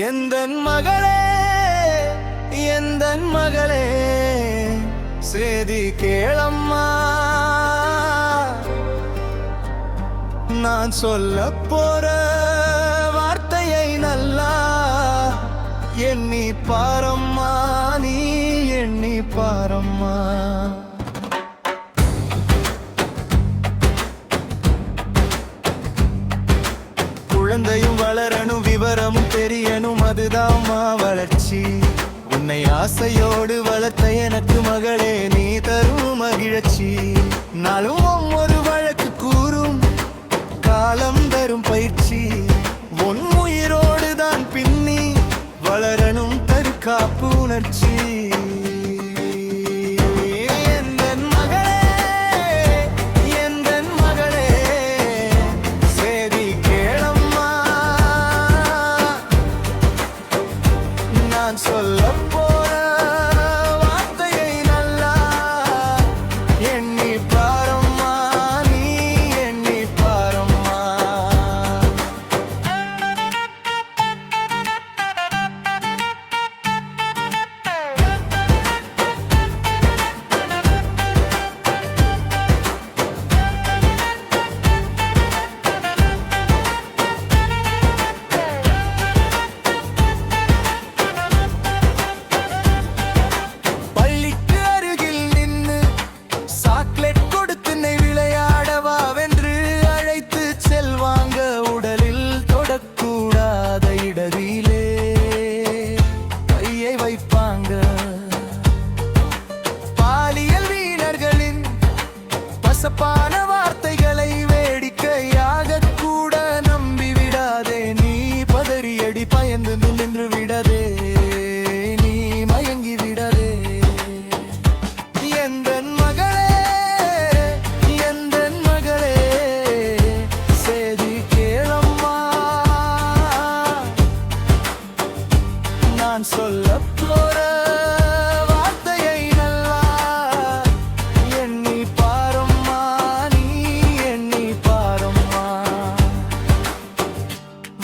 எந்தன் மகளே எந்தன் மகளே சேதி கேளம்மா, நான் சொல்ல போற வார்த்தையை நல்லா எண்ணி பாரம்மா, நீ எண்ணி பாரம்மா. குழந்தையும் வளரணும், விவரமும் தெரியணும், அதுதான் வளர்ச்சி. உன்னை ஆசையோடு வளர்த்த எனக்கு மகளே நீ தரும் மகிழ்ச்சி. நாளும் ஒரு வழக்கு கூறும் காலம் தரும் பயிற்சி. உன் உயிரோடு தான் பின்னி வளரணும் தற்காப்பு உணர்ச்சி. நான் சொல்ல போற வார்த்தையை நல்லா எண்ணி பாரம்மா, நீ எண்ணி பாரம்மா. பாலியல் வீணர்களின் பசப்பான வார்த்தைகளை வேடிக்கையாக கூட நம்பி விடாதே. நீ பதறியடி பயந்து நின்று விடாதே, நீ மயங்கி விடாதே. எந்தன் மகளே எந்தன் மகளே சேதி கேளம்மா, நான் சொல்ல போற வார்த்தையை நல்லா எண்ணி பாரம்மா, நீ எண்ணி பாரம்மா.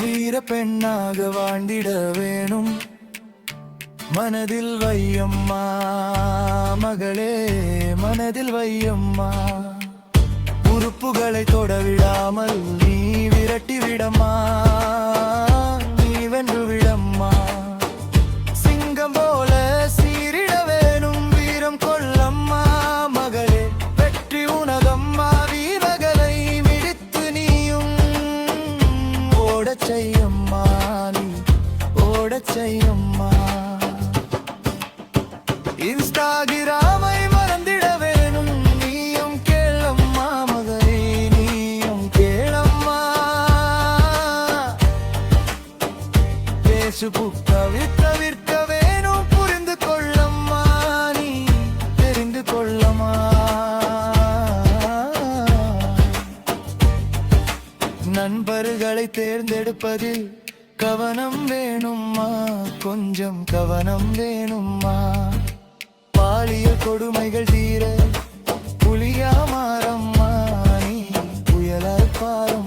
வீர பெண்ணாக வாழ்ந்திட வேணும் மனதில் வையம்மா, மகளே மனதில் வையம்மா. உறுப்புகளை தொடவிடாமல் நீ விரட்டி விடம்மா, நீ வென்று விடம்மா. சிங்கம் போல சீரிட வேணும் வீரம் கொள்ளம்மா, மகளே வெற்றி உனதம்மா. வீரர்களை மிடித்து நீயும் ஓடச் செய்யம்மா, நீ ஓடச் செய்யம்மா. இன்ஸ்டாகிராமை மறந்திட வேணும் நீயும் கேளம்மா, மகளே நீயும் கேளம்மா. பேசுபுக்கை தவிர்க்க வேணும் புரிந்து கொள்ளம்மா, நீ தெரிந்து கொள்ளம்மா. நண்பர்களை தேர்ந்தெடுப்பதில் கவனம் வேணும்மா, கொஞ்சம் கவனம் வேணும்மா. பாலியல் கொடுமைகள் தீர புலியா மாறம்மா, நீ புயலாய் பாரும்.